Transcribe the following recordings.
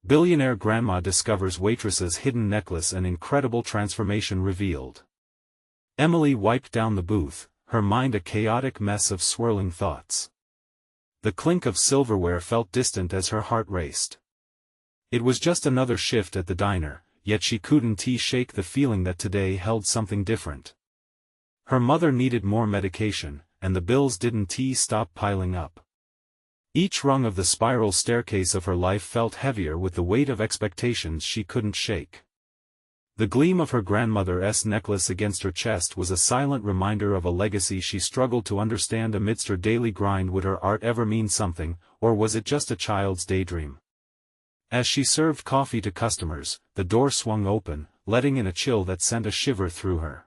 Billionaire grandma discovers waitress's hidden necklace, an incredible transformation revealed. Emily wiped down the booth, her mind a chaotic mess of swirling thoughts. The clink of silverware felt distant as her heart raced. It was just another shift at the diner, yet she couldn't shake the feeling that today held something different. Her mother needed more medication, and the bills didn't stop piling up. Each rung of the spiral staircase of her life felt heavier with the weight of expectations she couldn't shake. The gleam of her grandmother's necklace against her chest was a silent reminder of a legacy she struggled to understand amidst her daily grind. Would her art ever mean something, or was it just a child's daydream? As she served coffee to customers, the door swung open, letting in a chill that sent a shiver through her.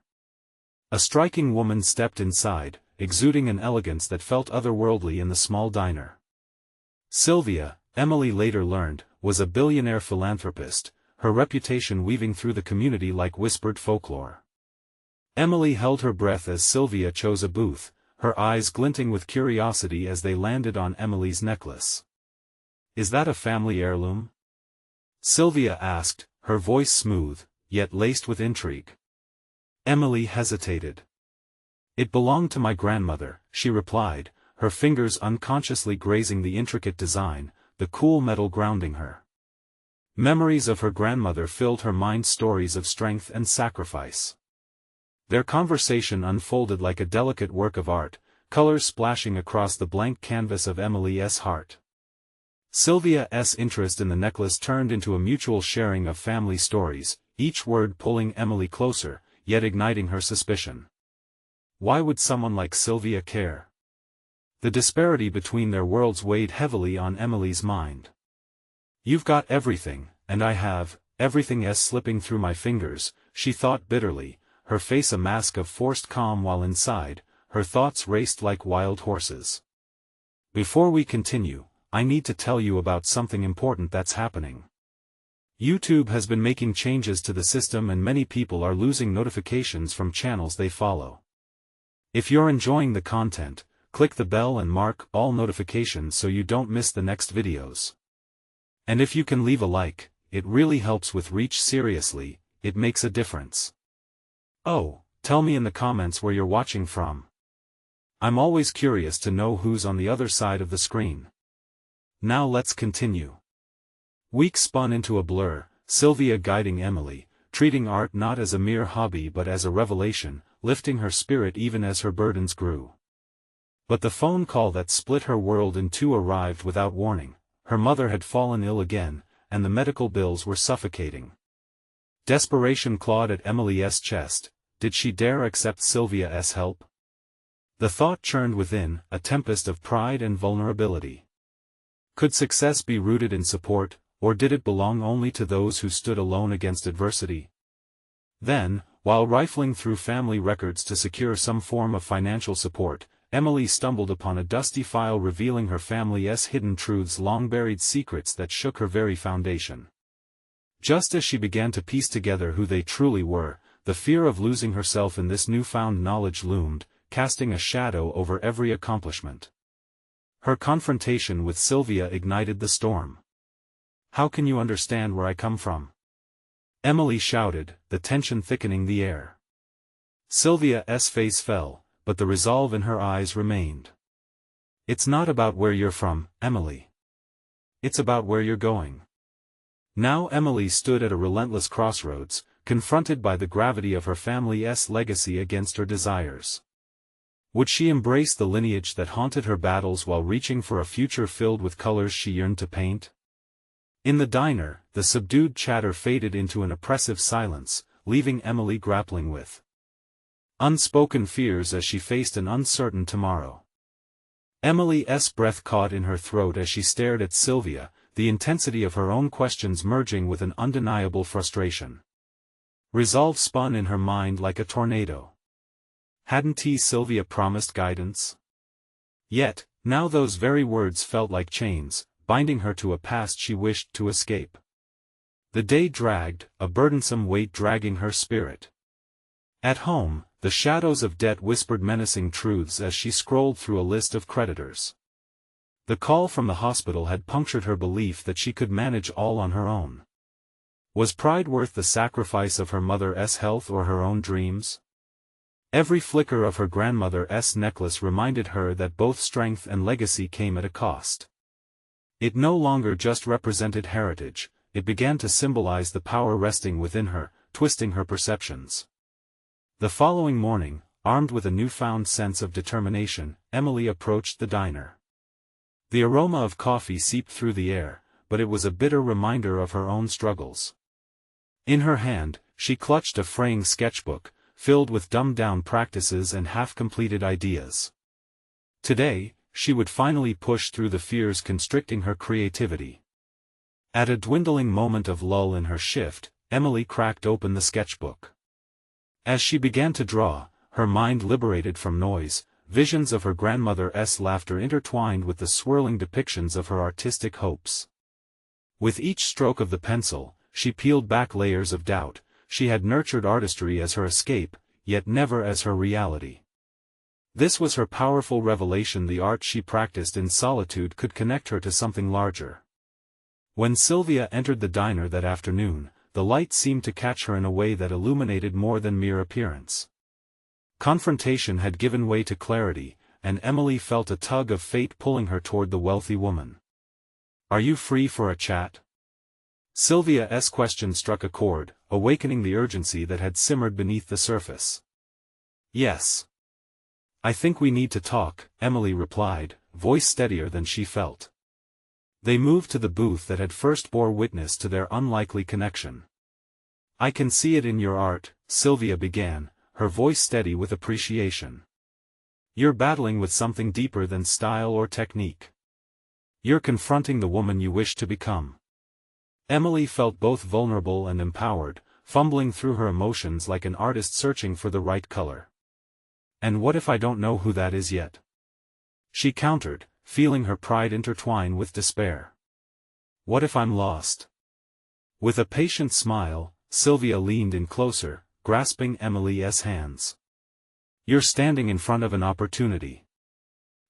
A striking woman stepped inside, exuding an elegance that felt otherworldly in the small diner. Sylvia, Emily later learned, was a billionaire philanthropist, her reputation weaving through the community like whispered folklore. Emily held her breath as Sylvia chose a booth, her eyes glinting with curiosity as they landed on Emily's necklace. "Is that a family heirloom?" Sylvia asked, her voice smooth, yet laced with intrigue. Emily hesitated. "It belonged to my grandmother," she replied, her fingers unconsciously grazing the intricate design, the cool metal grounding her. Memories of her grandmother filled her mind, stories of strength and sacrifice. Their conversation unfolded like a delicate work of art, colors splashing across the blank canvas of Emily's heart. Sylvia's interest in the necklace turned into a mutual sharing of family stories, each word pulling Emily closer, yet igniting her suspicion. Why would someone like Sylvia care? The disparity between their worlds weighed heavily on Emily's mind. "You've got everything, and I have, everything slipping through my fingers," she thought bitterly, her face a mask of forced calm while inside, her thoughts raced like wild horses. "Before we continue, I need to tell you about something important that's happening. YouTube has been making changes to the system and many people are losing notifications from channels they follow. If you're enjoying the content, click the bell and mark all notifications so you don't miss the next videos. And if you can leave a like, it really helps with reach. Seriously, it makes a difference. Oh, tell me in the comments where you're watching from. I'm always curious to know who's on the other side of the screen. Now let's continue." Weeks spun into a blur, Sylvia guiding Emily, treating art not as a mere hobby but as a revelation, lifting her spirit even as her burdens grew. But the phone call that split her world in two arrived without warning. Her mother had fallen ill again, and the medical bills were suffocating. Desperation clawed at Emily's chest. Did she dare accept Sylvia's help? The thought churned within, a tempest of pride and vulnerability. Could success be rooted in support, or did it belong only to those who stood alone against adversity? Then, while rifling through family records to secure some form of financial support, Emily stumbled upon a dusty file revealing her family's hidden truths, long-buried secrets that shook her very foundation. Just as she began to piece together who they truly were, the fear of losing herself in this newfound knowledge loomed, casting a shadow over every accomplishment. Her confrontation with Sylvia ignited the storm. "How can you understand where I come from?" Emily shouted, the tension thickening the air. Sylvia's face fell, but the resolve in her eyes remained. "It's not about where you're from, Emily. It's about where you're going." Now Emily stood at a relentless crossroads, confronted by the gravity of her family's legacy against her desires. Would she embrace the lineage that haunted her battles while reaching for a future filled with colors she yearned to paint? In the diner, the subdued chatter faded into an oppressive silence, leaving Emily grappling with unspoken fears as she faced an uncertain tomorrow. Emily's breath caught in her throat as she stared at Sylvia, the intensity of her own questions merging with an undeniable frustration. Resolve spun in her mind like a tornado. Hadn't Sylvia promised guidance? Yet, now those very words felt like chains, binding her to a past she wished to escape. The day dragged, a burdensome weight dragging her spirit. At home, the shadows of debt whispered menacing truths as she scrolled through a list of creditors. The call from the hospital had punctured her belief that she could manage all on her own. Was pride worth the sacrifice of her mother's health or her own dreams? Every flicker of her grandmother's necklace reminded her that both strength and legacy came at a cost. It no longer just represented heritage, it began to symbolize the power resting within her, twisting her perceptions. The following morning, armed with a newfound sense of determination, Emily approached the diner. The aroma of coffee seeped through the air, but it was a bitter reminder of her own struggles. In her hand, she clutched a fraying sketchbook, filled with dumbed-down practices and half-completed ideas. Today, she would finally push through the fears constricting her creativity. At a dwindling moment of lull in her shift, Emily cracked open the sketchbook. As she began to draw, her mind liberated from noise, visions of her grandmother's laughter intertwined with the swirling depictions of her artistic hopes. With each stroke of the pencil, she peeled back layers of doubt. She had nurtured artistry as her escape, yet never as her reality. This was her powerful revelation: the art she practiced in solitude could connect her to something larger. When Sylvia entered the diner that afternoon, the light seemed to catch her in a way that illuminated more than mere appearance. Confrontation had given way to clarity, and Emily felt a tug of fate pulling her toward the wealthy woman. "Are you free for a chat?" Sylvia's question struck a chord, awakening the urgency that had simmered beneath the surface. "Yes. I think we need to talk," Emily replied, voice steadier than she felt. They moved to the booth that had first bore witness to their unlikely connection. "I can see it in your art," Sylvia began, her voice steady with appreciation. "You're battling with something deeper than style or technique. You're confronting the woman you wish to become." Emily felt both vulnerable and empowered, fumbling through her emotions like an artist searching for the right color. "And what if I don't know who that is yet?" she countered, feeling her pride intertwine with despair. "What if I'm lost?" With a patient smile, Sylvia leaned in closer, grasping Emily's hands. "You're standing in front of an opportunity.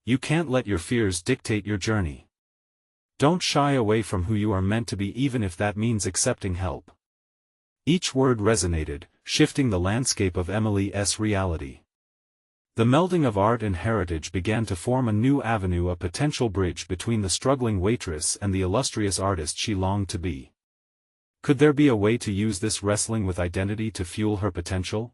You can't let your fears dictate your journey. Don't shy away from who you are meant to be, even if that means accepting help." Each word resonated, shifting the landscape of Emily's reality. The melding of art and heritage began to form a new avenue, a potential bridge between the struggling waitress and the illustrious artist she longed to be. Could there be a way to use this wrestling with identity to fuel her potential?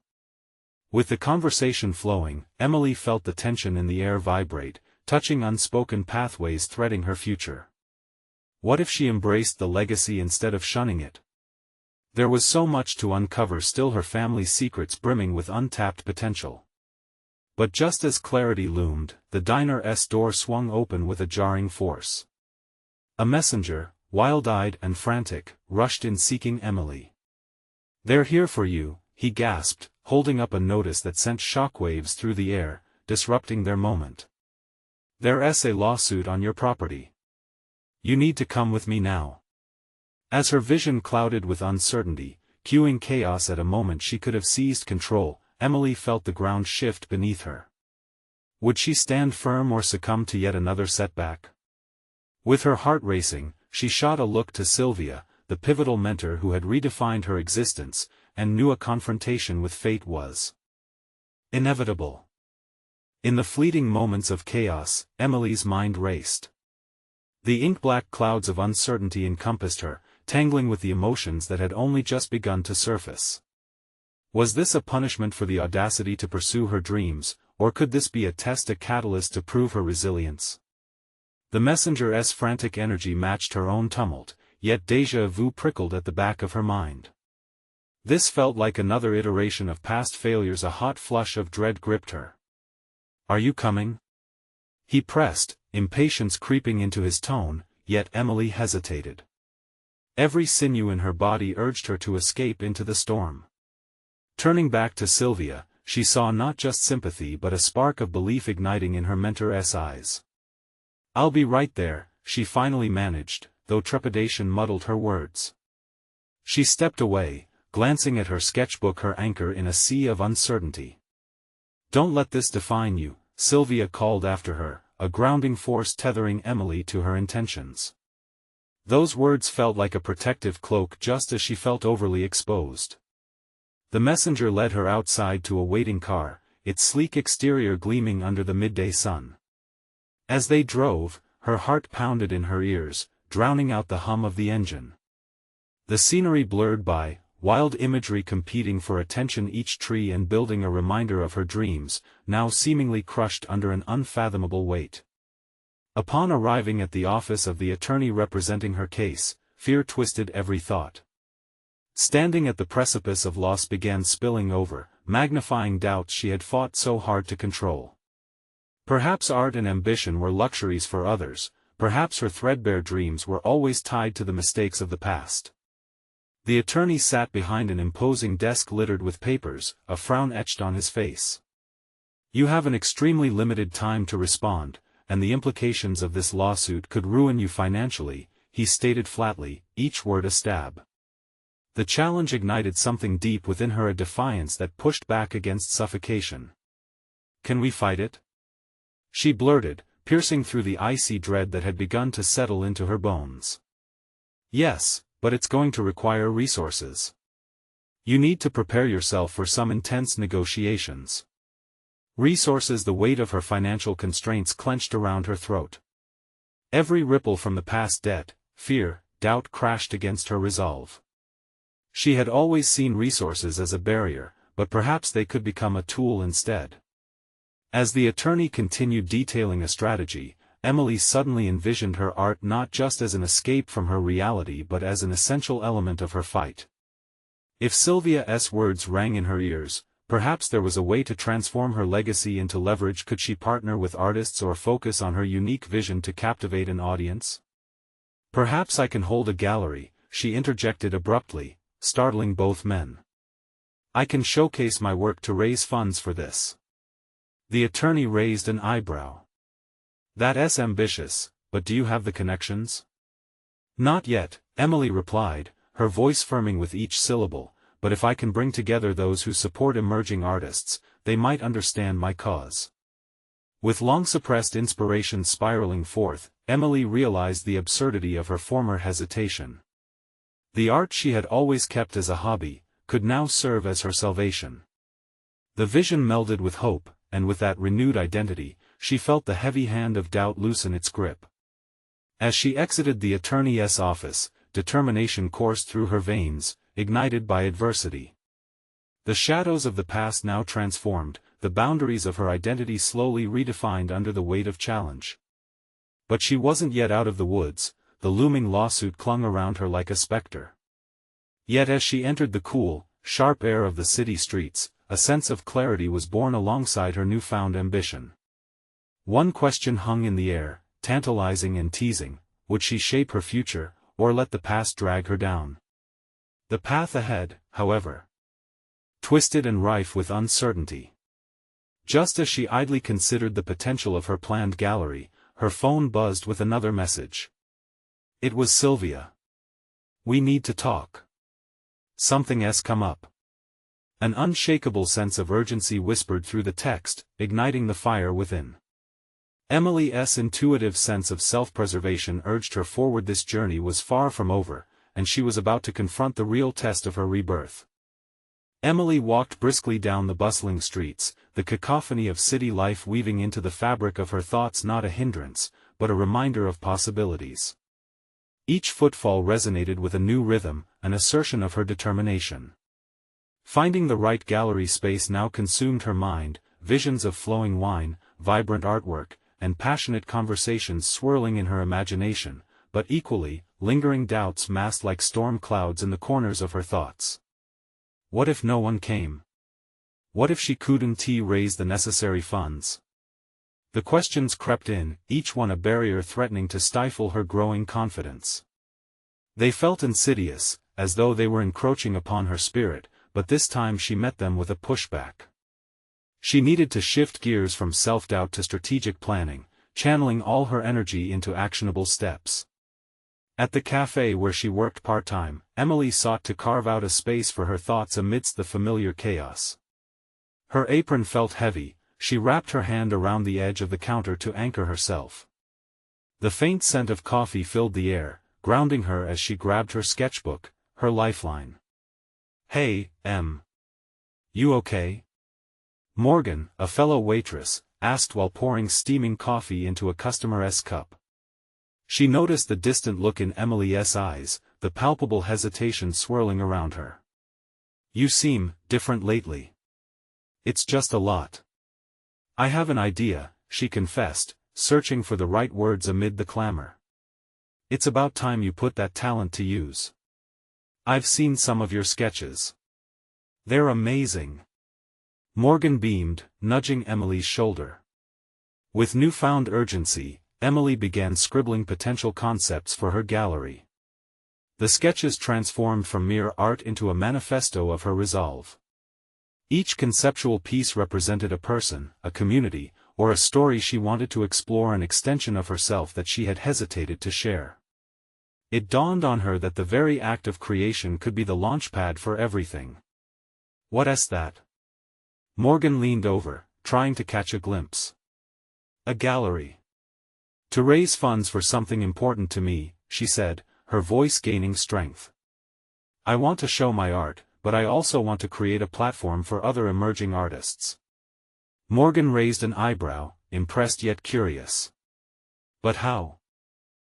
With the conversation flowing, Emily felt the tension in the air vibrate, touching unspoken pathways threading her future. What if she embraced the legacy instead of shunning it? There was so much to uncover still, her family's secrets brimming with untapped potential. But just as clarity loomed, the diner's door swung open with a jarring force. A messenger, wild-eyed and frantic, rushed in seeking Emily. "They're here for you," he gasped, holding up a notice that sent shockwaves through the air, disrupting their moment. "There's a lawsuit on your property. You need to come with me now." As her vision clouded with uncertainty, cueing chaos at a moment she could have seized control, Emily felt the ground shift beneath her. Would she stand firm or succumb to yet another setback? With her heart racing, she shot a look to Sylvia, the pivotal mentor who had redefined her existence, and knew a confrontation with fate was inevitable. In the fleeting moments of chaos, Emily's mind raced. The ink-black clouds of uncertainty encompassed her, tangling with the emotions that had only just begun to surface. Was this a punishment for the audacity to pursue her dreams, or could this be a test, a catalyst to prove her resilience? The messenger's frantic energy matched her own tumult, yet déjà vu prickled at the back of her mind. This felt like another iteration of past failures. A hot flush of dread gripped her. "Are you coming?" he pressed, impatience creeping into his tone, yet Emily hesitated. Every sinew in her body urged her to escape into the storm. Turning back to Sylvia, she saw not just sympathy but a spark of belief igniting in her mentor's eyes. "I'll be right there," she finally managed, though trepidation muddled her words. She stepped away, glancing at her sketchbook, her anchor in a sea of uncertainty. "Don't let this define you," Sylvia called after her, a grounding force tethering Emily to her intentions. Those words felt like a protective cloak just as she felt overly exposed. The messenger led her outside to a waiting car, its sleek exterior gleaming under the midday sun. As they drove, her heart pounded in her ears, drowning out the hum of the engine. The scenery blurred by, wild imagery competing for attention, each tree and building a reminder of her dreams, now seemingly crushed under an unfathomable weight. Upon arriving at the office of the attorney representing her case, fear twisted every thought. Standing at the precipice of loss began spilling over, magnifying doubts she had fought so hard to control. Perhaps art and ambition were luxuries for others, perhaps her threadbare dreams were always tied to the mistakes of the past. The attorney sat behind an imposing desk littered with papers, a frown etched on his face. "You have an extremely limited time to respond, and the implications of this lawsuit could ruin you financially," he stated flatly, each word a stab. The challenge ignited something deep within her, a defiance that pushed back against suffocation. "Can we fight it?" she blurted, piercing through the icy dread that had begun to settle into her bones. "Yes, but it's going to require resources. You need to prepare yourself for some intense negotiations." Resources. The weight of her financial constraints clenched around her throat. Every ripple from the past debt, fear, doubt crashed against her resolve. She had always seen resources as a barrier, but perhaps they could become a tool instead. As the attorney continued detailing a strategy, Emily suddenly envisioned her art not just as an escape from her reality but as an essential element of her fight. If Sylvia's words rang in her ears, perhaps there was a way to transform her legacy into leverage. Could she partner with artists or focus on her unique vision to captivate an audience? "Perhaps I can hold a gallery," she interjected abruptly, startling both men. "I can showcase my work to raise funds for this." The attorney raised an eyebrow. "That's ambitious, but do you have the connections?" "Not yet," Emily replied, her voice firming with each syllable, "but if I can bring together those who support emerging artists, they might understand my cause." With long-suppressed inspiration spiraling forth, Emily realized the absurdity of her former hesitation. The art she had always kept as a hobby, could now serve as her salvation. The vision melded with hope, and with that renewed identity, she felt the heavy hand of doubt loosen its grip. As she exited the attorney's office, determination coursed through her veins, ignited by adversity. The shadows of the past now transformed, the boundaries of her identity slowly redefined under the weight of challenge. But she wasn't yet out of the woods. The looming lawsuit clung around her like a specter. Yet as she entered the cool, sharp air of the city streets, a sense of clarity was born alongside her newfound ambition. One question hung in the air, tantalizing and teasing: would she shape her future, or let the past drag her down? The path ahead, however, twisted and rife with uncertainty. Just as she idly considered the potential of her planned gallery, her phone buzzed with another message. It was Sylvia. "We need to talk. Something's come up." An unshakable sense of urgency whispered through the text, igniting the fire within. Emily's intuitive sense of self-preservation urged her forward. This journey was far from over, and she was about to confront the real test of her rebirth. Emily walked briskly down the bustling streets, the cacophony of city life weaving into the fabric of her thoughts, not a hindrance, but a reminder of possibilities. Each footfall resonated with a new rhythm, an assertion of her determination. Finding the right gallery space now consumed her mind, visions of flowing wine, vibrant artwork, and passionate conversations swirling in her imagination, but equally, lingering doubts massed like storm clouds in the corners of her thoughts. What if no one came? What if she couldn't raise the necessary funds? The questions crept in, each one a barrier threatening to stifle her growing confidence. They felt insidious, as though they were encroaching upon her spirit, but this time she met them with a pushback. She needed to shift gears from self-doubt to strategic planning, channeling all her energy into actionable steps. At the cafe where she worked part-time, Emily sought to carve out a space for her thoughts amidst the familiar chaos. Her apron felt heavy, she wrapped her hand around the edge of the counter to anchor herself. The faint scent of coffee filled the air, grounding her as she grabbed her sketchbook, her lifeline. "Hey, Em. You okay?" Morgan, a fellow waitress, asked while pouring steaming coffee into a customer's cup. She noticed the distant look in Emily's eyes, the palpable hesitation swirling around her. "You seem different lately." "It's just a lot. I have an idea," she confessed, searching for the right words amid the clamor. "It's about time you put that talent to use. I've seen some of your sketches. They're amazing." Morgan beamed, nudging Emily's shoulder. With newfound urgency, Emily began scribbling potential concepts for her gallery. The sketches transformed from mere art into a manifesto of her resolve. Each conceptual piece represented a person, a community, or a story she wanted to explore, an extension of herself that she had hesitated to share. It dawned on her that the very act of creation could be the launchpad for everything. "What's that?" Morgan leaned over, trying to catch a glimpse. "A gallery. To raise funds for something important to me," she said, her voice gaining strength. "I want to show my art, but I also want to create a platform for other emerging artists." Morgan raised an eyebrow, impressed yet curious. "But how?"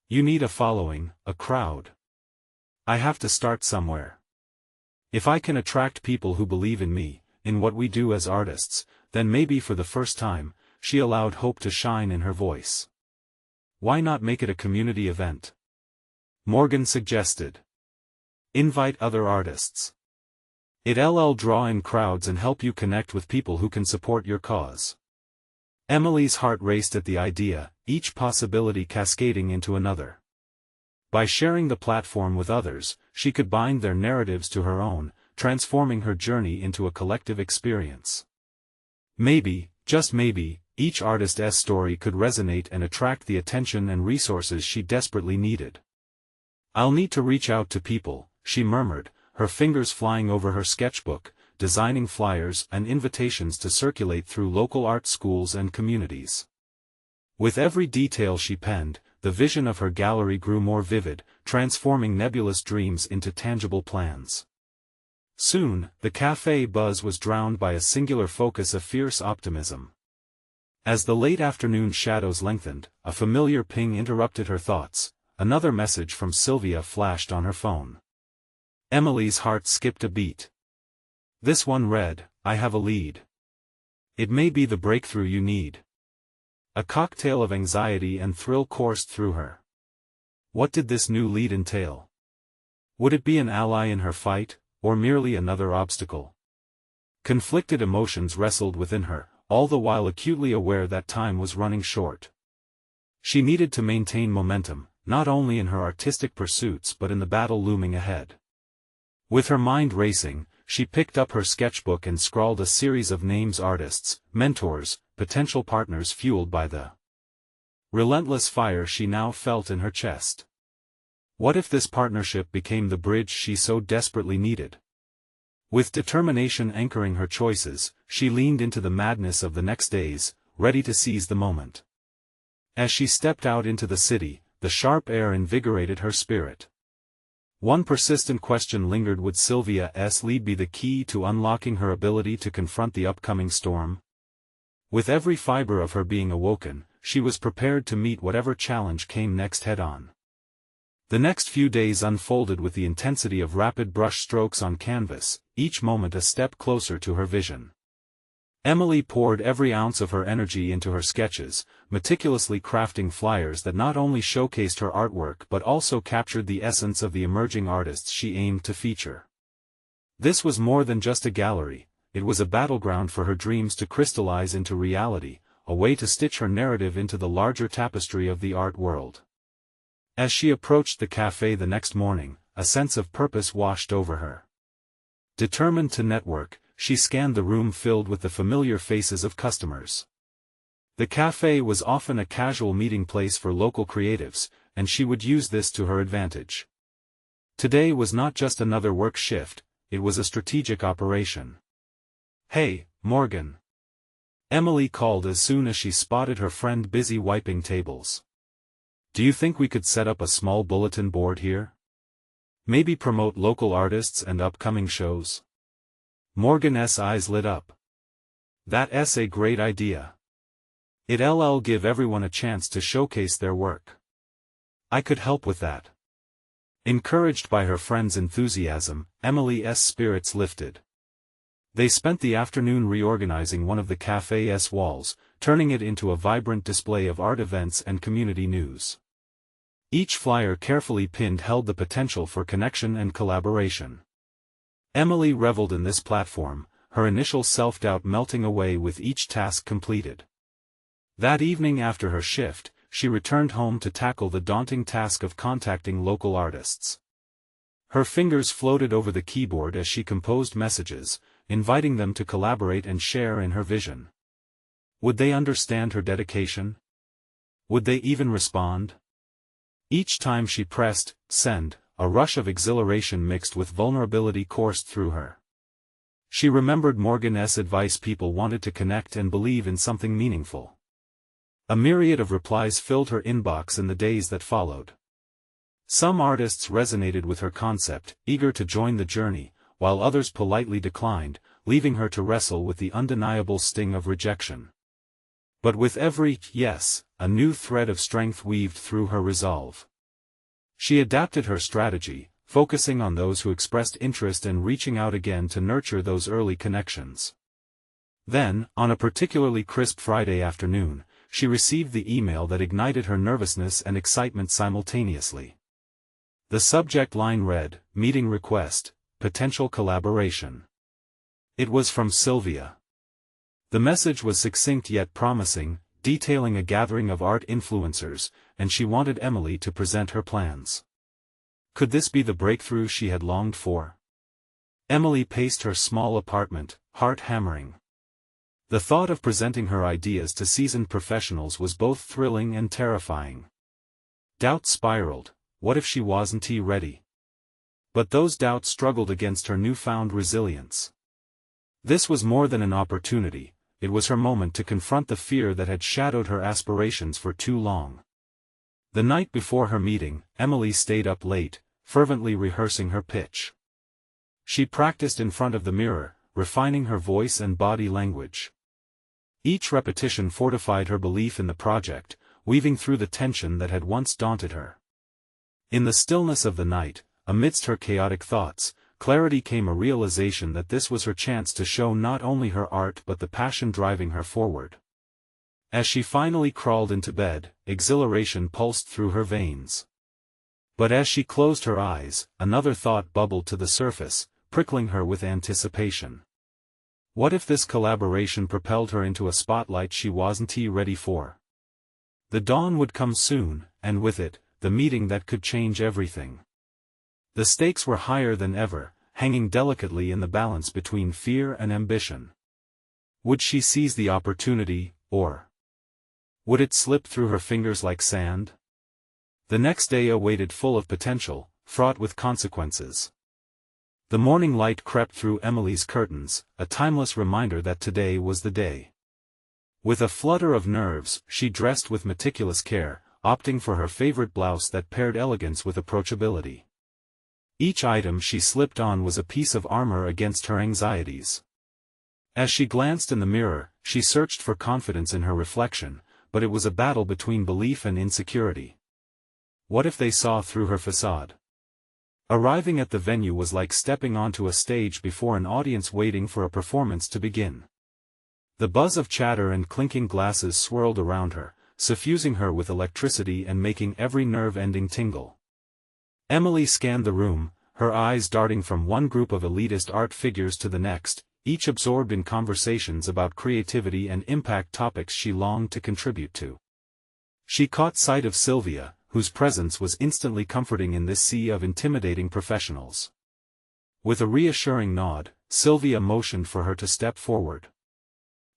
"You need a following, a crowd. I have to start somewhere. If I can attract people who believe in me, in what we do as artists, then maybe for the first time," she allowed hope to shine in her voice. "Why not make it a community event?" Morgan suggested. "Invite other artists. It'll draw in crowds and help you connect with people who can support your cause." Emily's heart raced at the idea, each possibility cascading into another. By sharing the platform with others, she could bind their narratives to her own, transforming her journey into a collective experience. Maybe, just maybe, each artist's story could resonate and attract the attention and resources she desperately needed. "I'll need to reach out to people," she murmured, her fingers flying over her sketchbook, designing flyers and invitations to circulate through local art schools and communities. With every detail she penned, the vision of her gallery grew more vivid, transforming nebulous dreams into tangible plans. Soon, the cafe buzz was drowned by a singular focus of fierce optimism. As the late afternoon shadows lengthened, a familiar ping interrupted her thoughts. Another message from Sylvia flashed on her phone. Emily's heart skipped a beat. This one read, "I have a lead. It may be the breakthrough you need." A cocktail of anxiety and thrill coursed through her. What did this new lead entail? Would it be an ally in her fight, or merely another obstacle? Conflicted emotions wrestled within her, all the while acutely aware that time was running short. She needed to maintain momentum, not only in her artistic pursuits but in the battle looming ahead. With her mind racing, she picked up her sketchbook and scrawled a series of names: artists, mentors, potential partners, fueled by the relentless fire she now felt in her chest. What if this partnership became the bridge she so desperately needed? With determination anchoring her choices, she leaned into the madness of the next days, ready to seize the moment. As she stepped out into the city, the sharp air invigorated her spirit. One persistent question lingered: would Sylvia's lead be the key to unlocking her ability to confront the upcoming storm? With every fiber of her being awoken, she was prepared to meet whatever challenge came next head-on. The next few days unfolded with the intensity of rapid brush strokes on canvas, each moment a step closer to her vision. Emily poured every ounce of her energy into her sketches, meticulously crafting flyers that not only showcased her artwork but also captured the essence of the emerging artists she aimed to feature. This was more than just a gallery, it was a battleground for her dreams to crystallize into reality, a way to stitch her narrative into the larger tapestry of the art world. As she approached the cafe the next morning, a sense of purpose washed over her. Determined to network, she scanned the room filled with the familiar faces of customers. The cafe was often a casual meeting place for local creatives, and she would use this to her advantage. Today was not just another work shift, it was a strategic operation. "Hey, Morgan." Emily called as soon as she spotted her friend busy wiping tables. "Do you think we could set up a small bulletin board here? Maybe promote local artists and upcoming shows?" Morgan's eyes lit up. "That's a great idea. It'll give everyone a chance to showcase their work. I could help with that." Encouraged by her friend's enthusiasm, Emily's spirits lifted. They spent the afternoon reorganizing one of the café's walls, turning it into a vibrant display of art events and community news. Each flyer carefully pinned held the potential for connection and collaboration. Emily reveled in this platform, her initial self-doubt melting away with each task completed. That evening after her shift, she returned home to tackle the daunting task of contacting local artists. Her fingers floated over the keyboard as she composed messages, inviting them to collaborate and share in her vision. Would they understand her dedication? Would they even respond? Each time she pressed send, a rush of exhilaration mixed with vulnerability coursed through her. She remembered Morgan's advice: people wanted to connect and believe in something meaningful. A myriad of replies filled her inbox in the days that followed. Some artists resonated with her concept, eager to join the journey, while others politely declined, leaving her to wrestle with the undeniable sting of rejection. But with every yes, a new thread of strength weaved through her resolve. She adapted her strategy, focusing on those who expressed interest and reaching out again to nurture those early connections. Then, on a particularly crisp Friday afternoon, she received the email that ignited her nervousness and excitement simultaneously. The subject line read, "Meeting request, potential collaboration." It was from Sylvia. The message was succinct yet promising, detailing a gathering of art influencers, and she wanted Emily to present her plans. Could this be the breakthrough she had longed for? Emily paced her small apartment, heart hammering. The thought of presenting her ideas to seasoned professionals was both thrilling and terrifying. Doubt spiraled. What if she wasn't ready? But those doubts struggled against her newfound resilience. This was more than an opportunity, it was her moment to confront the fear that had shadowed her aspirations for too long. The night before her meeting, Emily stayed up late, fervently rehearsing her pitch. She practiced in front of the mirror, refining her voice and body language. Each repetition fortified her belief in the project, weaving through the tension that had once daunted her. In the stillness of the night, amidst her chaotic thoughts, clarity came: a realization that this was her chance to show not only her art but the passion driving her forward. As she finally crawled into bed, exhilaration pulsed through her veins. But as she closed her eyes, another thought bubbled to the surface, prickling her with anticipation. What if this collaboration propelled her into a spotlight she wasn't ready for? The dawn would come soon, and with it, the meeting that could change everything. The stakes were higher than ever, hanging delicately in the balance between fear and ambition. Would she seize the opportunity, or would it slip through her fingers like sand? The next day awaited, full of potential, fraught with consequences. The morning light crept through Emily's curtains, a timeless reminder that today was the day. With a flutter of nerves, she dressed with meticulous care, opting for her favorite blouse that paired elegance with approachability. Each item she slipped on was a piece of armor against her anxieties. As she glanced in the mirror, she searched for confidence in her reflection, but it was a battle between belief and insecurity. What if they saw through her facade? Arriving at the venue was like stepping onto a stage before an audience waiting for a performance to begin. The buzz of chatter and clinking glasses swirled around her, suffusing her with electricity and making every nerve ending tingle. Emily scanned the room, her eyes darting from one group of elitist art figures to the next, each absorbed in conversations about creativity and impact topics she longed to contribute to. She caught sight of Sylvia, whose presence was instantly comforting in this sea of intimidating professionals. With a reassuring nod, Sylvia motioned for her to step forward.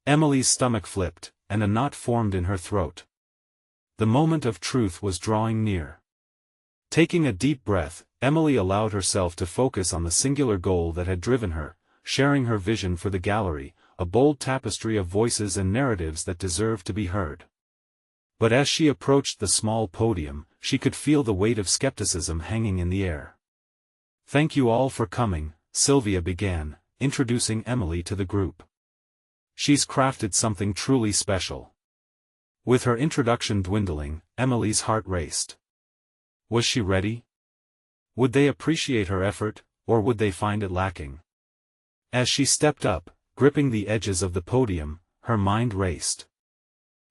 Emily's stomach flipped, and a knot formed in her throat. The moment of truth was drawing near. Taking a deep breath, Emily allowed herself to focus on the singular goal that had driven her, sharing her vision for the gallery, a bold tapestry of voices and narratives that deserve to be heard. But as she approached the small podium, she could feel the weight of skepticism hanging in the air. "Thank you all for coming," Sylvia began, introducing Emily to the group. "She's crafted something truly special." With her introduction dwindling, Emily's heart raced. Was she ready? Would they appreciate her effort, or would they find it lacking? As she stepped up, gripping the edges of the podium, her mind raced.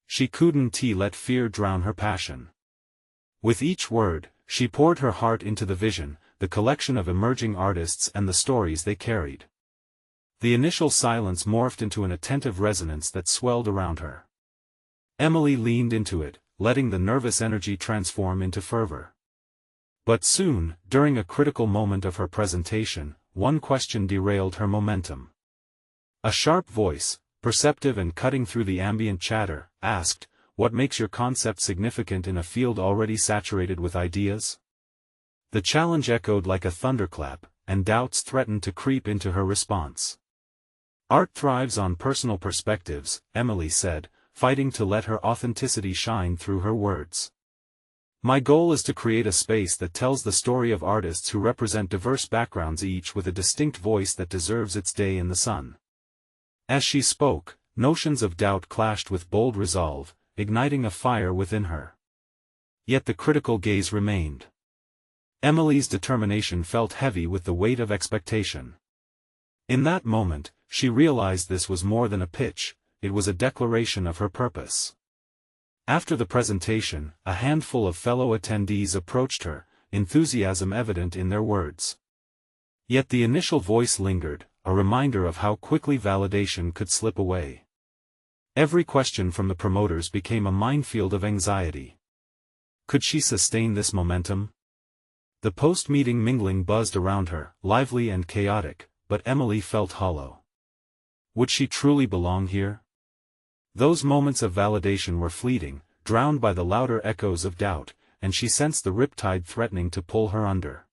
She couldn't let fear drown her passion. With each word, she poured her heart into the vision, the collection of emerging artists and the stories they carried. The initial silence morphed into an attentive resonance that swelled around her. Emily leaned into it, letting the nervous energy transform into fervor. But soon, during a critical moment of her presentation, one question derailed her momentum. A sharp voice, perceptive and cutting through the ambient chatter, asked, "What makes your concept significant in a field already saturated with ideas?" The challenge echoed like a thunderclap, and doubts threatened to creep into her response. "Art thrives on personal perspectives," Emily said, fighting to let her authenticity shine through her words. "My goal is to create a space that tells the story of artists who represent diverse backgrounds, each with a distinct voice that deserves its day in the sun." As she spoke, notions of doubt clashed with bold resolve, igniting a fire within her. Yet the critical gaze remained. Emily's determination felt heavy with the weight of expectation. In that moment, she realized this was more than a pitch, it was a declaration of her purpose. After the presentation, a handful of fellow attendees approached her, enthusiasm evident in their words. Yet the initial voice lingered, a reminder of how quickly validation could slip away. Every question from the promoters became a minefield of anxiety. Could she sustain this momentum? The post-meeting mingling buzzed around her, lively and chaotic, but Emily felt hollow. Would she truly belong here? Those moments of validation were fleeting, drowned by the louder echoes of doubt, and she sensed the riptide threatening to pull her under.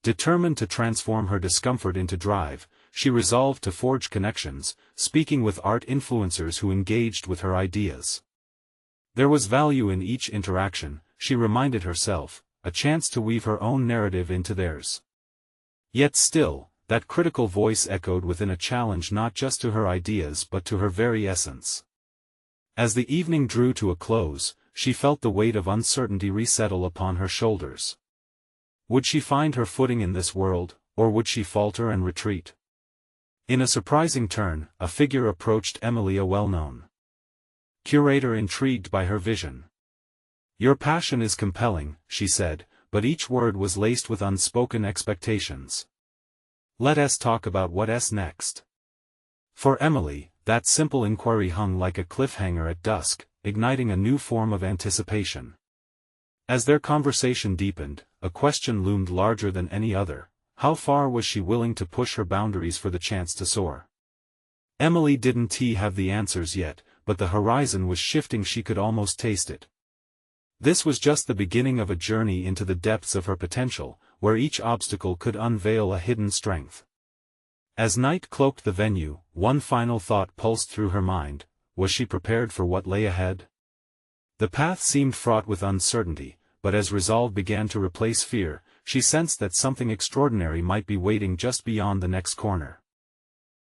Determined to transform her discomfort into drive, she resolved to forge connections, speaking with art influencers who engaged with her ideas. There was value in each interaction, she reminded herself, a chance to weave her own narrative into theirs. Yet still, that critical voice echoed within, a challenge not just to her ideas but to her very essence. As the evening drew to a close, she felt the weight of uncertainty resettle upon her shoulders. Would she find her footing in this world, or would she falter and retreat? In a surprising turn, a figure approached Emily, a well-known curator intrigued by her vision. "Your passion is compelling," she said, but each word was laced with unspoken expectations. "Let us talk about what's next." For Emily, that simple inquiry hung like a cliffhanger at dusk, igniting a new form of anticipation. As their conversation deepened, a question loomed larger than any other: how far was she willing to push her boundaries for the chance to soar? Emily didn't have the answers yet, but the horizon was shifting, she could almost taste it. This was just the beginning of a journey into the depths of her potential, where each obstacle could unveil a hidden strength. As night cloaked the venue, one final thought pulsed through her mind: was she prepared for what lay ahead? The path seemed fraught with uncertainty, but as resolve began to replace fear, she sensed that something extraordinary might be waiting just beyond the next corner.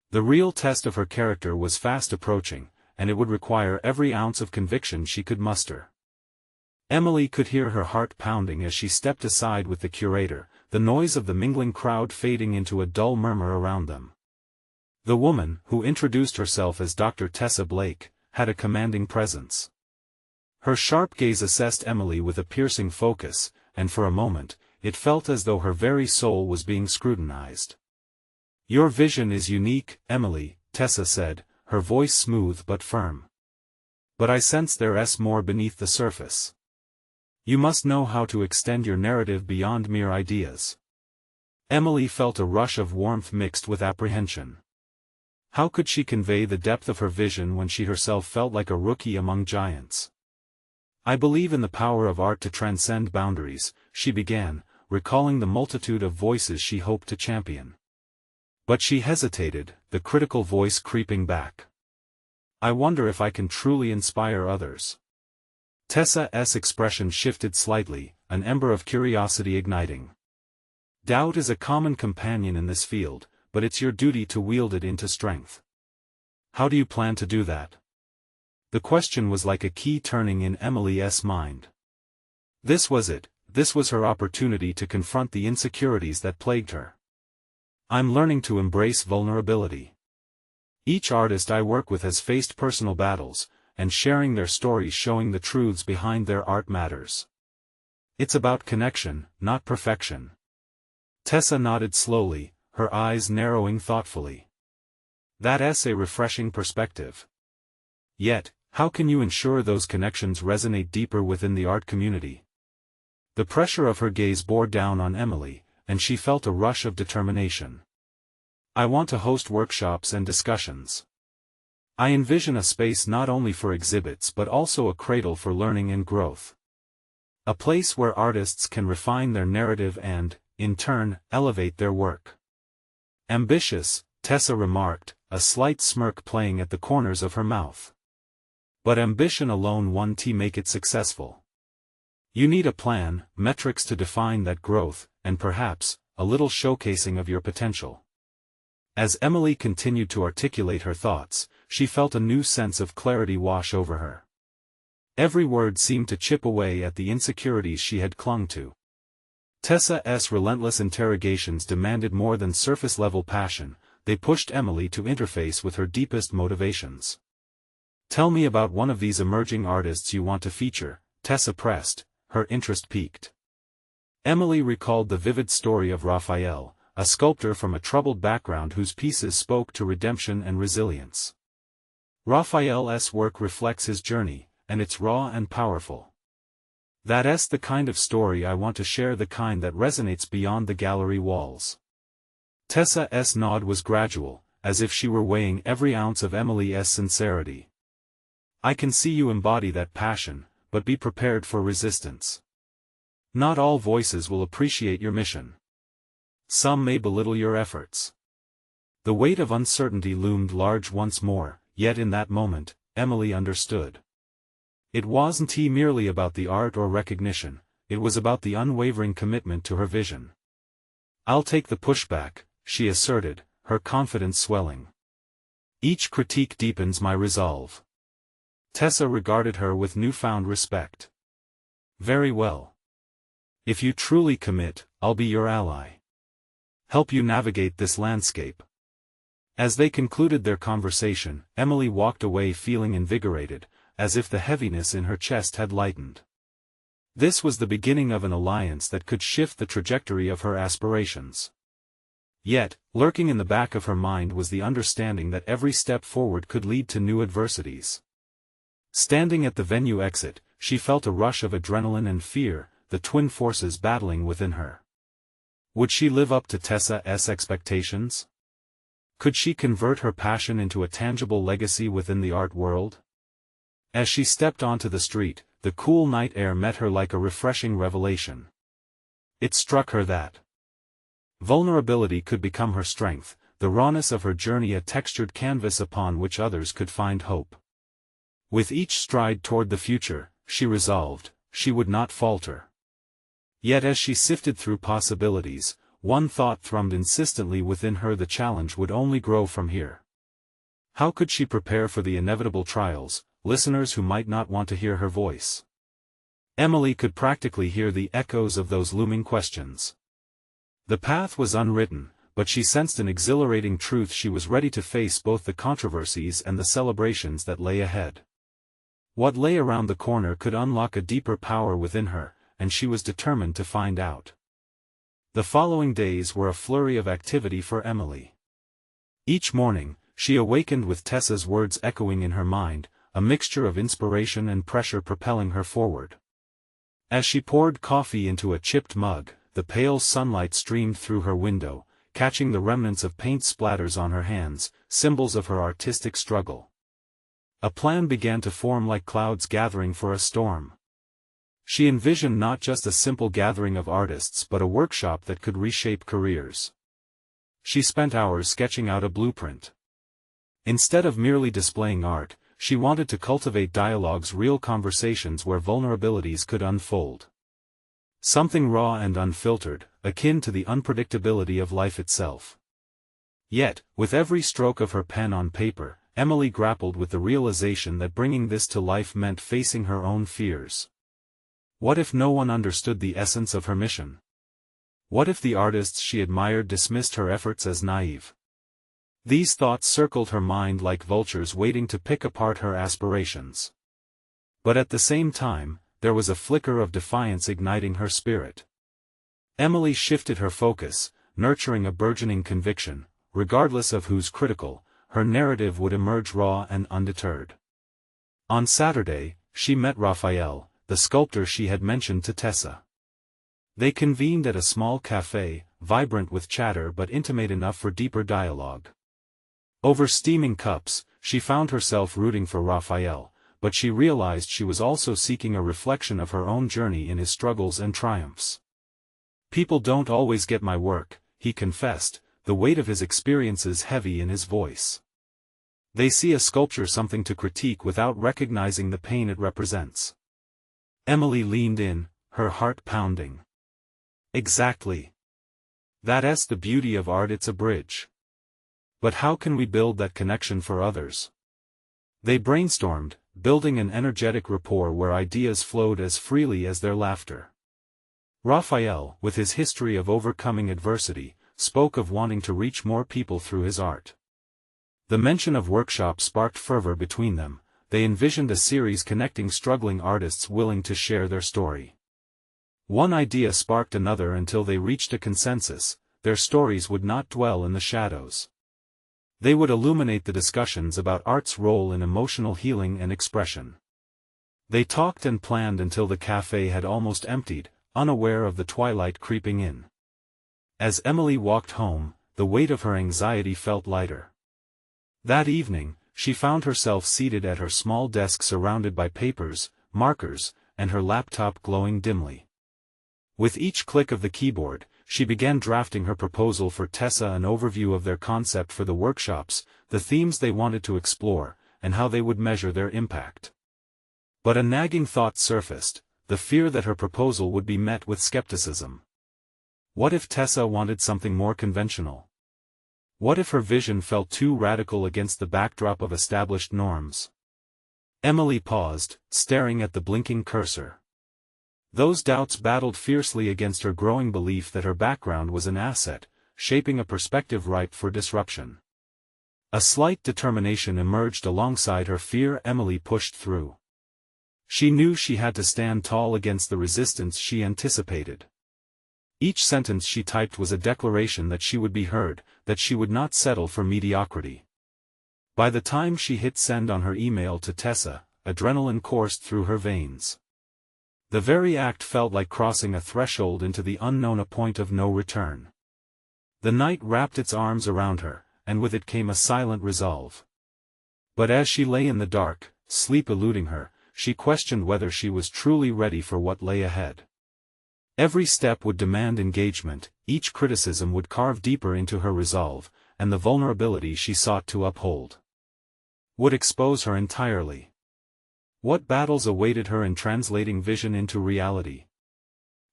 The real test of her character was fast approaching, and it would require every ounce of conviction she could muster. Emily could hear her heart pounding as she stepped aside with the curator, the noise of the mingling crowd fading into a dull murmur around them. The woman, who introduced herself as Dr. Tessa Blake, had a commanding presence. Her sharp gaze assessed Emily with a piercing focus, and for a moment, it felt as though her very soul was being scrutinized. "Your vision is unique, Emily," Tessa said, her voice smooth but firm. "But I sense there's more beneath the surface. You must know how to extend your narrative beyond mere ideas." Emily felt a rush of warmth mixed with apprehension. How could she convey the depth of her vision when she herself felt like a rookie among giants? "I believe in the power of art to transcend boundaries," she began, recalling the multitude of voices she hoped to champion. But she hesitated, the critical voice creeping back. I wonder if I can truly inspire others. Tessa's expression shifted slightly, an ember of curiosity igniting. Doubt is a common companion in this field, but it's your duty to wield it into strength. How do you plan to do that? The question was like a key turning in Emily's mind. This was it, this was her opportunity to confront the insecurities that plagued her. I'm learning to embrace vulnerability. Each artist I work with has faced personal battles, and sharing their stories showing the truths behind their art matters. It's about connection, not perfection. Tessa nodded slowly, her eyes narrowing thoughtfully. That's a refreshing perspective. Yet, how can you ensure those connections resonate deeper within the art community? The pressure of her gaze bore down on Emily, and she felt a rush of determination. I want to host workshops and discussions. I envision a space not only for exhibits but also a cradle for learning and growth. A place where artists can refine their narrative and, in turn, elevate their work. Ambitious, Tessa remarked, a slight smirk playing at the corners of her mouth. But ambition alone won't make it successful. You need a plan, metrics to define that growth, and perhaps, a little showcasing of your potential. As Emily continued to articulate her thoughts, she felt a new sense of clarity wash over her. Every word seemed to chip away at the insecurities she had clung to. Tessa's relentless interrogations demanded more than surface-level passion, they pushed Emily to interface with her deepest motivations. Tell me about one of these emerging artists you want to feature, Tessa pressed, her interest piqued. Emily recalled the vivid story of Raphael, a sculptor from a troubled background whose pieces spoke to redemption and resilience. Raphael's work reflects his journey, and it's raw and powerful. That's the kind of story I want to share, the kind that resonates beyond the gallery walls. Tessa's nod was gradual, as if she were weighing every ounce of Emily's sincerity. I can see you embody that passion, but be prepared for resistance. Not all voices will appreciate your mission. Some may belittle your efforts. The weight of uncertainty loomed large once more, yet in that moment, Emily understood. It wasn't merely about the art or recognition, it was about the unwavering commitment to her vision. I'll take the pushback, she asserted, her confidence swelling. Each critique deepens my resolve. Tessa regarded her with newfound respect. Very well. If you truly commit, I'll be your ally. Help you navigate this landscape. As they concluded their conversation, Emily walked away feeling invigorated, as if the heaviness in her chest had lightened. This was the beginning of an alliance that could shift the trajectory of her aspirations. Yet, lurking in the back of her mind was the understanding that every step forward could lead to new adversities. Standing at the venue exit, she felt a rush of adrenaline and fear, the twin forces battling within her. Would she live up to Tessa's expectations? Could she convert her passion into a tangible legacy within the art world? As she stepped onto the street, the cool night air met her like a refreshing revelation. It struck her that vulnerability could become her strength, the rawness of her journey a textured canvas upon which others could find hope. With each stride toward the future, she resolved, she would not falter. Yet as she sifted through possibilities, one thought thrummed insistently within her: the challenge would only grow from here. How could she prepare for the inevitable trials, listeners who might not want to hear her voice? Emily could practically hear the echoes of those looming questions. The path was unwritten, but she sensed an exhilarating truth: she was ready to face both the controversies and the celebrations that lay ahead. What lay around the corner could unlock a deeper power within her, and she was determined to find out. The following days were a flurry of activity for Emily. Each morning, she awakened with Tessa's words echoing in her mind, a mixture of inspiration and pressure propelling her forward. As she poured coffee into a chipped mug, the pale sunlight streamed through her window, catching the remnants of paint splatters on her hands, symbols of her artistic struggle. A plan began to form like clouds gathering for a storm. She envisioned not just a simple gathering of artists but a workshop that could reshape careers. she spent hours sketching out a blueprint. Instead of merely displaying art, she wanted to cultivate dialogues, real conversations where vulnerabilities could unfold. Something raw and unfiltered, akin to the unpredictability of life itself. Yet, with every stroke of her pen on paper, Emily grappled with the realization that bringing this to life meant facing her own fears. What if no one understood the essence of her mission? What if the artists she admired dismissed her efforts as naive? These thoughts circled her mind like vultures waiting to pick apart her aspirations. But at the same time, there was a flicker of defiance igniting her spirit. Emily shifted her focus, nurturing a burgeoning conviction, regardless of who's critical, her narrative would emerge raw and undeterred. On Saturday, she met Raphael, the sculptor she had mentioned to Tessa. They convened at a small cafe, vibrant with chatter but intimate enough for deeper dialogue. Over steaming cups, she found herself rooting for Raphael, but she realized she was also seeking a reflection of her own journey in his struggles and triumphs. "People don't always get my work," he confessed, the weight of his experiences heavy in his voice. "They see a sculpture something to critique without recognizing the pain it represents." Emily leaned in, her heart pounding. Exactly. That's the beauty of art, it's a bridge. But how can we build that connection for others? They brainstormed, building an energetic rapport where ideas flowed as freely as their laughter. Raphael, with his history of overcoming adversity, spoke of wanting to reach more people through his art. The mention of workshops sparked fervor between them. They envisioned a series connecting struggling artists willing to share their story. One idea sparked another until they reached a consensus: their stories would not dwell in the shadows. They would illuminate the discussions about art's role in emotional healing and expression. They talked and planned until the cafe had almost emptied, unaware of the twilight creeping in. As Emily walked home, the weight of her anxiety felt lighter. That evening, she found herself seated at her small desk surrounded by papers, markers, and her laptop glowing dimly. With each click of the keyboard, she began drafting her proposal for Tessa, an overview of their concept for the workshops, the themes they wanted to explore, and how they would measure their impact. But a nagging thought surfaced: the fear that her proposal would be met with skepticism. What if Tessa wanted something more conventional? What if her vision felt too radical against the backdrop of established norms? Emily paused, staring at the blinking cursor. Those doubts battled fiercely against her growing belief that her background was an asset, shaping a perspective ripe for disruption. A slight determination emerged alongside her fear. Emily pushed through. She knew she had to stand tall against the resistance she anticipated. Each sentence she typed was a declaration that she would be heard, that she would not settle for mediocrity. By the time she hit send on her email to Tessa, adrenaline coursed through her veins. The very act felt like crossing a threshold into the unknown, a point of no return. The night wrapped its arms around her, and with it came a silent resolve. But as she lay in the dark, sleep eluding her, she questioned whether she was truly ready for what lay ahead. Every step would demand engagement, each criticism would carve deeper into her resolve, and the vulnerability she sought to uphold would expose her entirely. What battles awaited her in translating vision into reality?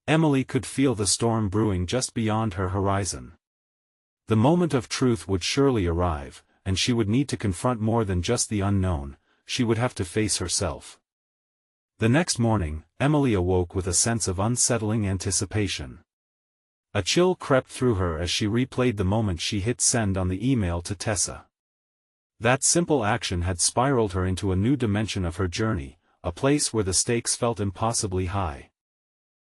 Emily could feel the storm brewing just beyond her horizon. The moment of truth would surely arrive, and she would need to confront more than just the unknown. She would have to face herself. The next morning, Emily awoke with a sense of unsettling anticipation. A chill crept through her as she replayed the moment she hit send on the email to Tessa. That simple action had spiraled her into a new dimension of her journey, a place where the stakes felt impossibly high.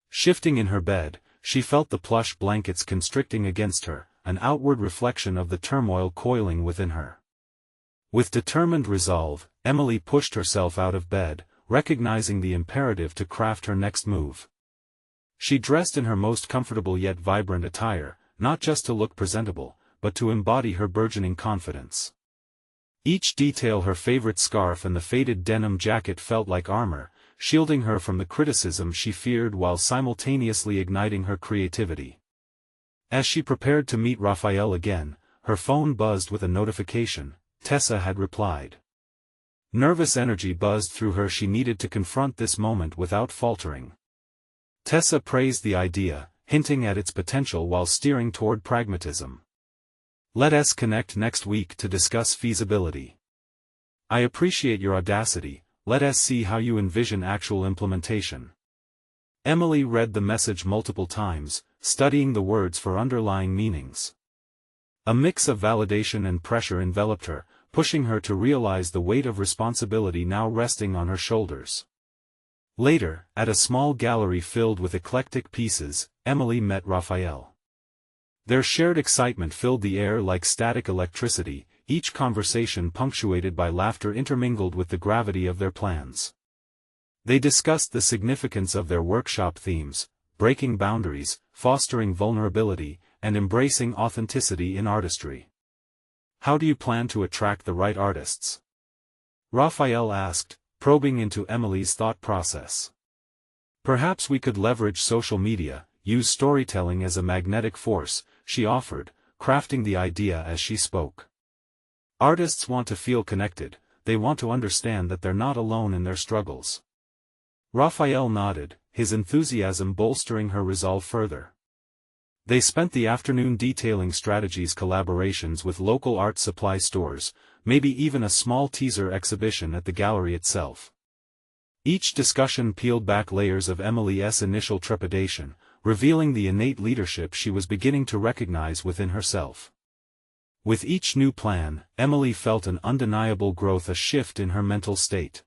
Shifting in her bed, she felt the plush blankets constricting against her, an outward reflection of the turmoil coiling within her. With determined resolve, Emily pushed herself out of bed, recognizing the imperative to craft her next move. She dressed in her most comfortable yet vibrant attire, not just to look presentable, but to embody her burgeoning confidence. Each detail, her favorite scarf and the faded denim jacket, felt like armor, shielding her from the criticism she feared while simultaneously igniting her creativity. As she prepared to meet Raphael again, her phone buzzed with a notification. Tessa had replied. Nervous energy buzzed through her. She needed to confront this moment without faltering. Tessa praised the idea, hinting at its potential while steering toward pragmatism. Let us connect next week to discuss feasibility. I appreciate your audacity. Let us see how you envision actual implementation. Emily read the message multiple times, studying the words for underlying meanings. A mix of validation and pressure enveloped her, pushing her to realize the weight of responsibility now resting on her shoulders. Later, at a small gallery filled with eclectic pieces, Emily met Raphael. Their shared excitement filled the air like static electricity, each conversation punctuated by laughter intermingled with the gravity of their plans. They discussed the significance of their workshop themes: breaking boundaries, fostering vulnerability, and embracing authenticity in artistry. How do you plan to attract the right artists? Raphael asked, probing into Emily's thought process. Perhaps we could leverage social media, use storytelling as a magnetic force, she offered, crafting the idea as she spoke. Artists want to feel connected, they want to understand that they're not alone in their struggles. Raphael nodded, his enthusiasm bolstering her resolve further. They spent the afternoon detailing strategies, collaborations with local art supply stores, maybe even a small teaser exhibition at the gallery itself. Each discussion peeled back layers of Emily's initial trepidation, revealing the innate leadership she was beginning to recognize within herself. With each new plan, Emily felt an undeniable growth, a shift in her mental state.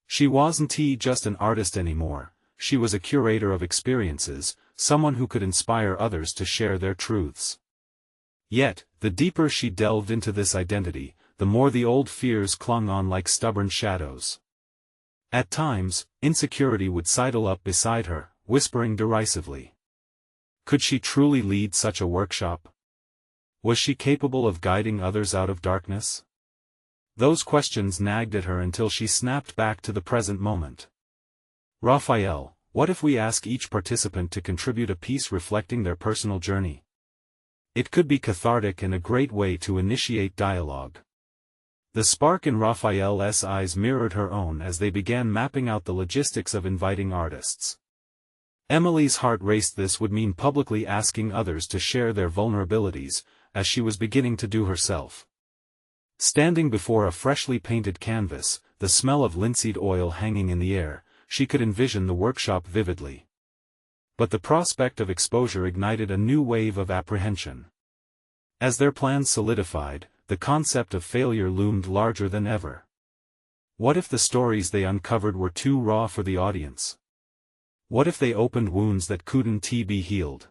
She wasn't just an artist anymore, she was a curator of experiences, someone who could inspire others to share their truths. Yet, the deeper she delved into this identity, the more the old fears clung on like stubborn shadows. At times, insecurity would sidle up beside her, whispering derisively. Could she truly lead such a workshop? Was she capable of guiding others out of darkness? Those questions nagged at her until she snapped back to the present moment. Raphael, what if we ask each participant to contribute a piece reflecting their personal journey? It could be cathartic and a great way to initiate dialogue. The spark in Raphael's eyes mirrored her own as they began mapping out the logistics of inviting artists. Emily's heart raced. This would mean publicly asking others to share their vulnerabilities, as she was beginning to do herself. Standing before a freshly painted canvas, the smell of linseed oil hanging in the air, she could envision the workshop vividly. But the prospect of exposure ignited a new wave of apprehension. As their plans solidified, the concept of failure loomed larger than ever. What if the stories they uncovered were too raw for the audience? What if they opened wounds that couldn't be healed?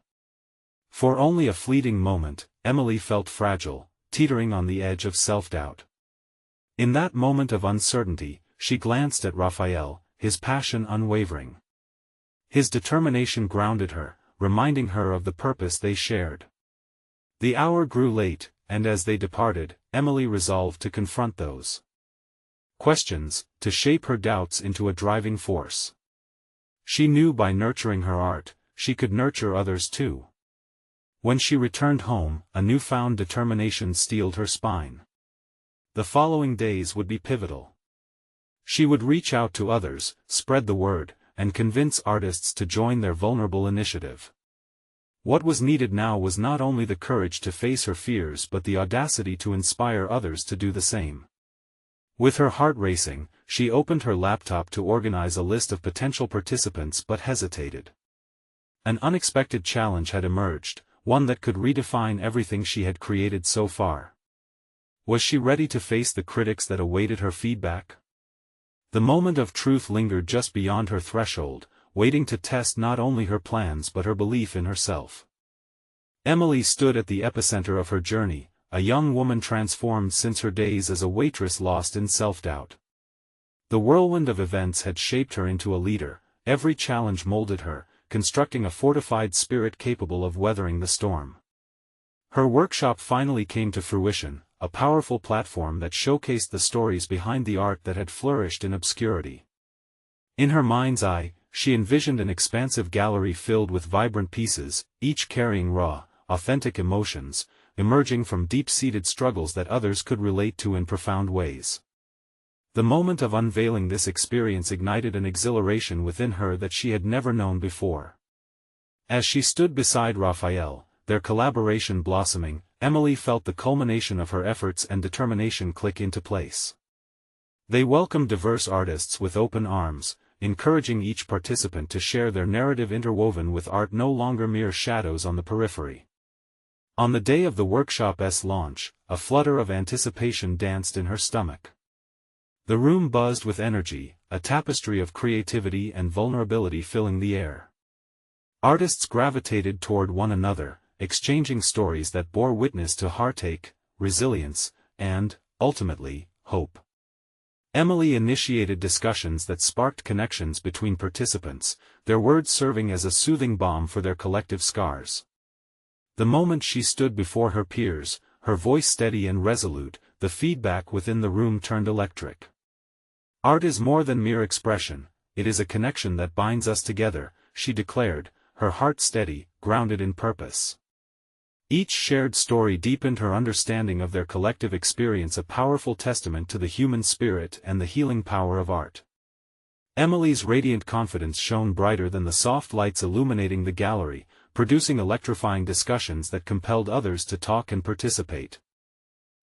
For only a fleeting moment, Emily felt fragile, teetering on the edge of self-doubt. In that moment of uncertainty, she glanced at Raphael, his passion unwavering. His determination grounded her, reminding her of the purpose they shared. The hour grew late, and as they departed, Emily resolved to confront those questions, to shape her doubts into a driving force. She knew by nurturing her art, she could nurture others too. When she returned home, a newfound determination steeled her spine. The following days would be pivotal. She would reach out to others, spread the word, and convince artists to join their vulnerable initiative. What was needed now was not only the courage to face her fears but the audacity to inspire others to do the same. With her heart racing, she opened her laptop to organize a list of potential participants but hesitated. An unexpected challenge had emerged, one that could redefine everything she had created so far. Was she ready to face the critics that awaited her feedback? The moment of truth lingered just beyond her threshold, waiting to test not only her plans but her belief in herself. Emily stood at the epicenter of her journey, a young woman transformed since her days as a waitress, lost in self-doubt. The whirlwind of events had shaped her into a leader, every challenge molded her, constructing a fortified spirit capable of weathering the storm. Her workshop finally came to fruition, a powerful platform that showcased the stories behind the art that had flourished in obscurity. In her mind's eye, she envisioned an expansive gallery filled with vibrant pieces, each carrying raw, authentic emotions, emerging from deep-seated struggles that others could relate to in profound ways. The moment of unveiling this experience ignited an exhilaration within her that she had never known before. As she stood beside Raphael, their collaboration blossoming, Emily felt the culmination of her efforts and determination click into place. They welcomed diverse artists with open arms, encouraging each participant to share their narrative interwoven with art no longer mere shadows on the periphery. On the day of the workshop's launch, a flutter of anticipation danced in her stomach. The room buzzed with energy, a tapestry of creativity and vulnerability filling the air. Artists gravitated toward one another, exchanging stories that bore witness to heartache, resilience, and, ultimately, hope. Emily initiated discussions that sparked connections between participants, their words serving as a soothing balm for their collective scars. The moment she stood before her peers, her voice steady and resolute, the feedback within the room turned electric. Art is more than mere expression, it is a connection that binds us together, she declared, her heart steady, grounded in purpose. Each shared story deepened her understanding of their collective experience, a powerful testament to the human spirit and the healing power of art. Emily's radiant confidence shone brighter than the soft lights illuminating the gallery, producing electrifying discussions that compelled others to talk and participate.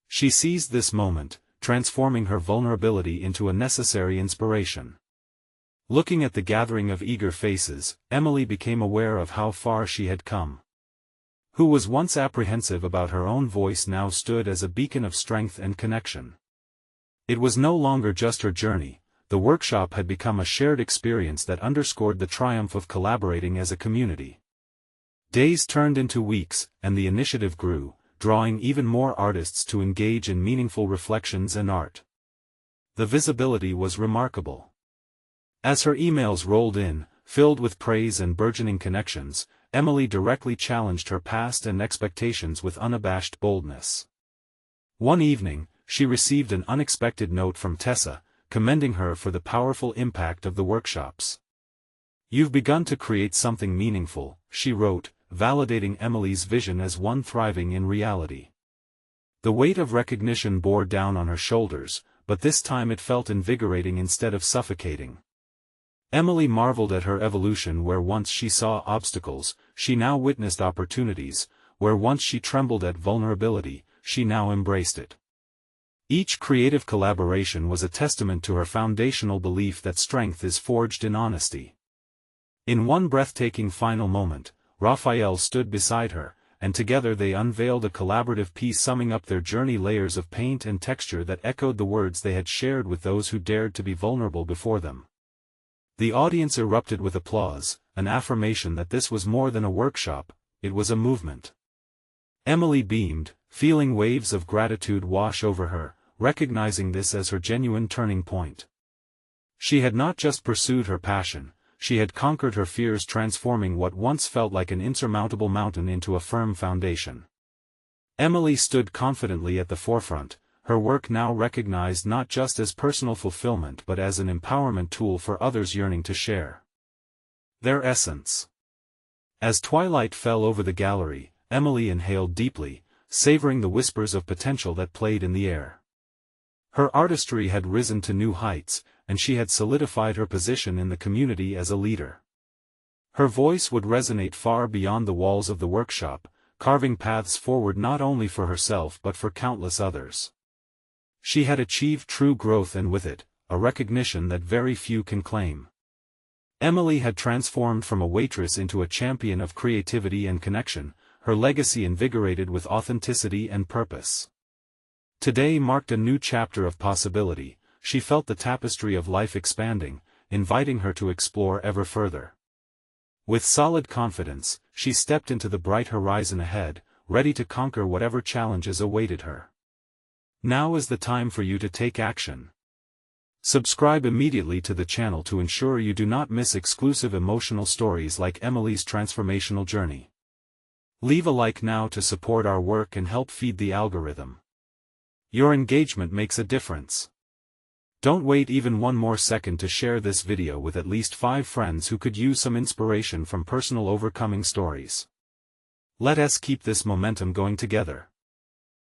She seized this moment, transforming her vulnerability into a necessary inspiration. Looking at the gathering of eager faces, Emily became aware of how far she had come. Who was once apprehensive about her own voice now stood as a beacon of strength and connection. It was no longer just her journey, the workshop had become a shared experience that underscored the triumph of collaborating as a community. Days turned into weeks, and the initiative grew, drawing even more artists to engage in meaningful reflections and art. The visibility was remarkable. As her emails rolled in, filled with praise and burgeoning connections, Emily directly challenged her past and expectations with unabashed boldness. One evening, she received an unexpected note from Tessa, commending her for the powerful impact of the workshops. "You've begun to create something meaningful," she wrote, validating Emily's vision as one thriving in reality. The weight of recognition bore down on her shoulders, but this time it felt invigorating instead of suffocating. Emily marveled at her evolution. Where once she saw obstacles, she now witnessed opportunities, where once she trembled at vulnerability, she now embraced it. Each creative collaboration was a testament to her foundational belief that strength is forged in honesty. In one breathtaking final moment, Raphael stood beside her, and together they unveiled a collaborative piece summing up their journey, layers of paint and texture that echoed the words they had shared with those who dared to be vulnerable before them. The audience erupted with applause, an affirmation that this was more than a workshop, it was a movement. Emily beamed, feeling waves of gratitude wash over her, recognizing this as her genuine turning point. She had not just pursued her passion, she had conquered her fears, transforming what once felt like an insurmountable mountain into a firm foundation. Emily stood confidently at the forefront, her work now recognized not just as personal fulfillment but as an empowerment tool for others yearning to share their essence. As twilight fell over the gallery, Emily inhaled deeply, savoring the whispers of potential that played in the air. Her artistry had risen to new heights, and she had solidified her position in the community as a leader. Her voice would resonate far beyond the walls of the workshop, carving paths forward not only for herself but for countless others. She had achieved true growth, and with it, a recognition that very few can claim. Emily had transformed from a waitress into a champion of creativity and connection, her legacy invigorated with authenticity and purpose. Today marked a new chapter of possibility. She felt the tapestry of life expanding, inviting her to explore ever further. With solid confidence, she stepped into the bright horizon ahead, ready to conquer whatever challenges awaited her. Now is the time for you to take action. Subscribe immediately to the channel to ensure you do not miss exclusive emotional stories like Emily's transformational journey. Leave a like now to support our work and help feed the algorithm. Your engagement makes a difference. Don't wait even one more second to share this video with at least 5 friends who could use some inspiration from personal overcoming stories. Let us keep this momentum going together.